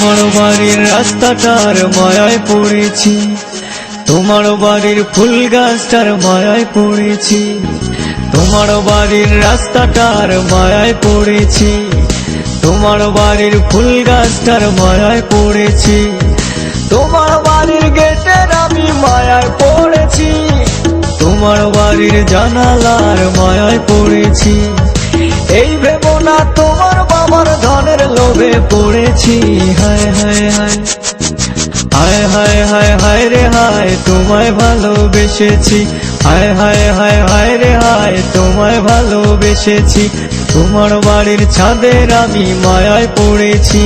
তোমার বাড়ির রাস্তাটার মায়ায় পড়েছি, তোমার বাড়ির ফুল গাছটার মায়ায় পড়েছি, তোমার বাড়ির রাস্তাটার মায়ায় পড়েছি, তোমার বাড়ির ফুল গাছটার মায়ায় পড়েছি, তোমার বাড়ির গেটের আমি মায়ায় পড়েছি, তোমার বাড়ির জানালার মায়ায় পড়েছি। এই ভেবো না তোমার বাবার ধনের লোভে পড়েছি। হায় হায় হায় হায় হায় হায় হায় রে হায়, তোমায় ভালোবেসেছি। হায় হায় হায় হায় রে হায়, তোমায় ভালোবেসেছি। তোমার বাড়ির ছাদের আমি মায়ায় পড়েছি,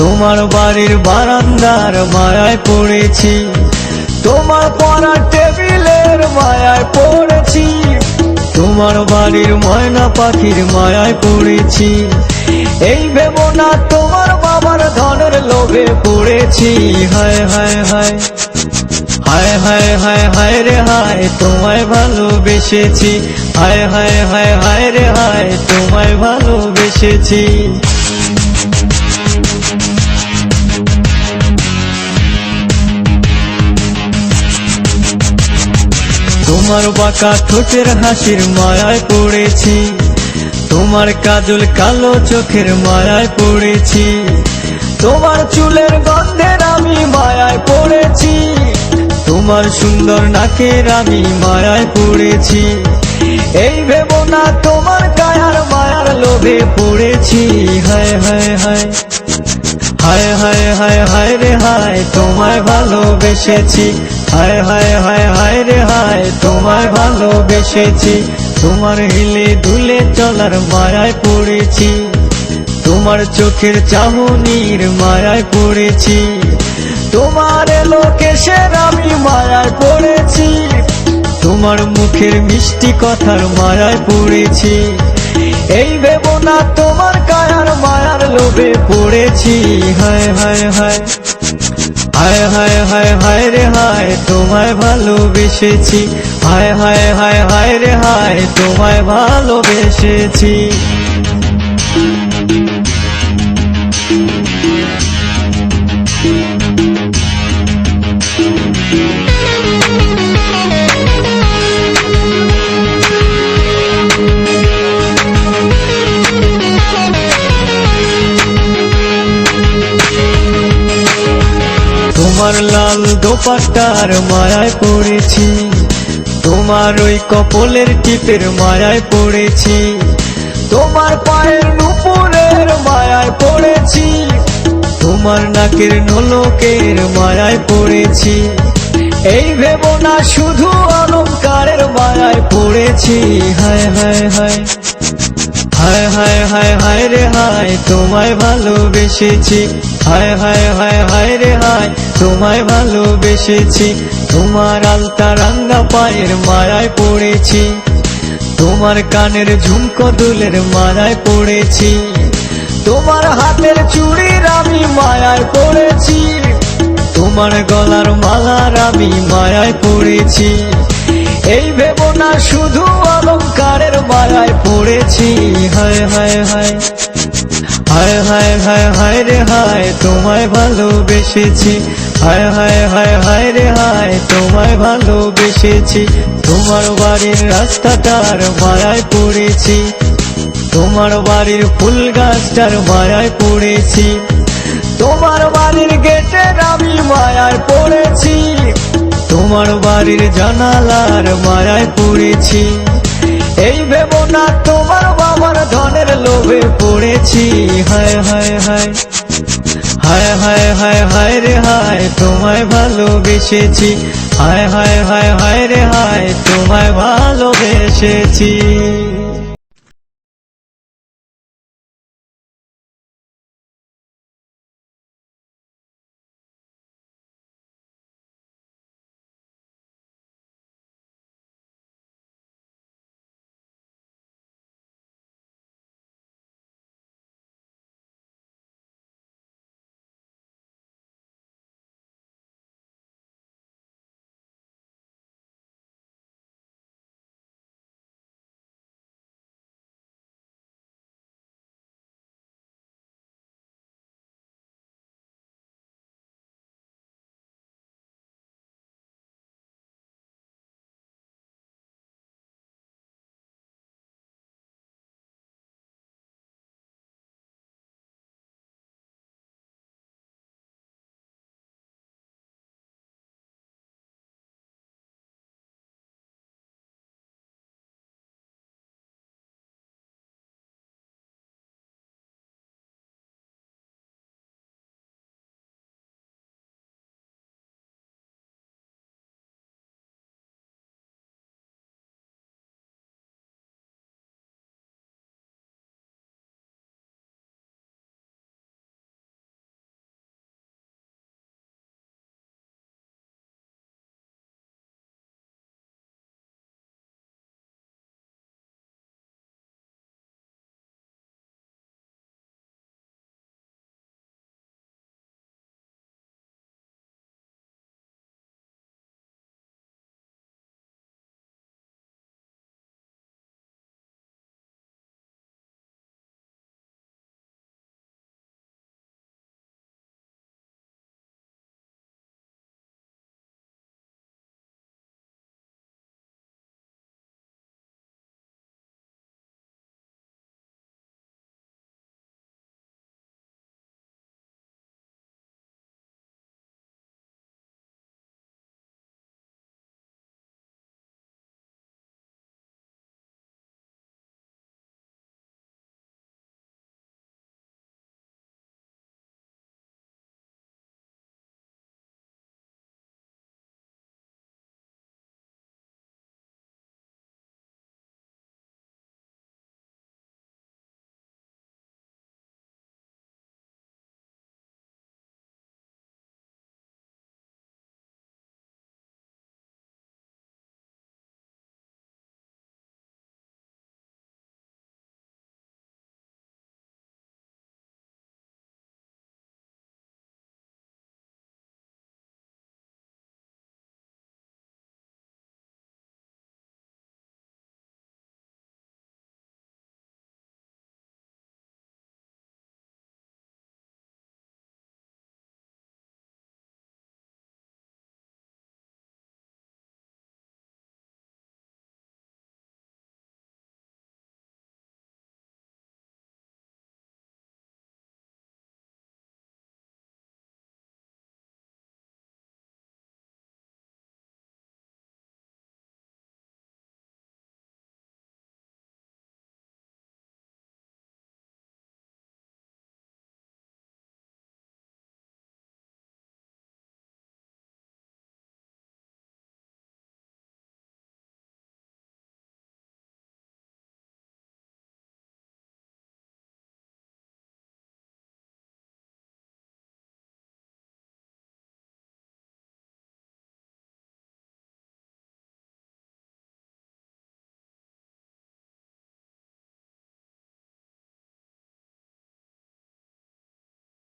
তোমার বাড়ির বারান্দার মায়ায় পড়েছি, তোমার পড়ার টেবিলের মায়ায় পড়েছি, তোমার বাড়ির ময়না পাখির মায়ায় পড়েছি। এই ভেবো না তোমার বাবার ধনের লোভে পড়েছি। হায় হায় হায় হায় হায় হায় হায় রে হায়, তোমায় ভালোবেসেছি। হায় হায় হায় হায় রে হায়, তোমায় ভালোবেসেছি। তোমার বাঁকা ঠোঁটের হাসির মায়ায় পড়েছি, তোমার কাজল কালো চোখের মায়ায় পড়েছি, তোমার চুলের গন্ধের আমি মায়ায় পড়েছি, তোমার সুন্দর নাকের আমি মায়ায় পড়েছি। এই ভেবো না তোমার কায়ার মায়ার লোভে পড়েছি। হায় হায় হায় হায় হায় হায় হায় রে হায়, তোমায় ভালোবেসেছি। হায় হায় হায় হায় রে হায়, তোমায় ভালোবেসেছি। তোমার হিলে দুলে চলার মায়ায় পড়েছি, তোমার চোখের চাহনির মায়ায় পড়েছি, তোমার লোকেশের আমি মায়ায় পড়েছি, তোমার মুখের মিষ্টি কথার মায়ায় পড়েছি। এই ভেবো না তোমার কায়ার মায়ার লোভে পড়েছি। হায় হায় হায় হায় হায় হায় হায় রে হায়, তোমায় ভালোবেসেছি। হায় হায় হায় হায় রে হায়, তোমায় ভালোবেসেছি। তোমার লাল দোপাট্টার মায়ায় পড়েছি, তোমার ওই কপলের টিপের মায়ায় পড়েছি, তোমার পায়ের নুপুরের মায়ায় পড়েছি, তোমার নাকের নোলকের মায়ায় পড়েছি। এই ভেবো না শুধু অলংকারের মায়ায় পড়েছি। হায় হায় হায় হায় হায় হায় হায় রে হায়, তোমায় ভালোবেসেছি। হায় হায় হায় হায় রে হায়, তোমায় ভালোবেসেছি। তোমার আলতা রাঙ্গা পায়ের মায়ায় পড়েছি, তোমার কানের ঝুমকো দুলের মায়ায় পড়েছি, তোমার হাতের চুড়ির আমি মায়ায় পড়েছি, তোমার গলার মালার আমি মায়ায় পড়েছি। এই ভেবো না শুধু অলংকারের মায়ায় পড়েছি। হায় হায় হায় হায় হায় হায় হায় রে হায়, তোমায় ভালোবেসেছি। হায় হায় হায় হায় রে হায়, তোমায় ভালোবেসেছি। তোমার বাড়ির রাস্তাটার মায়ায় পড়েছি, তোমার বাড়ির ফুল গাছটার মায়ায় পড়েছি, তোমার বাড়ির গেটের আমি মায়ায় পড়েছি, তোমার বাড়ির জানালার মায়ায় পড়েছি। এই ভেবো না তোমার বাবার ধনের লোভে পড়েছি। হায় হায় হায় হায় হায় হায় হায় রে হায়, তোমায় ভালোবেসেছি। হায় হায় হায় হায় রে হায়, তোমায় ভালোবেসেছি।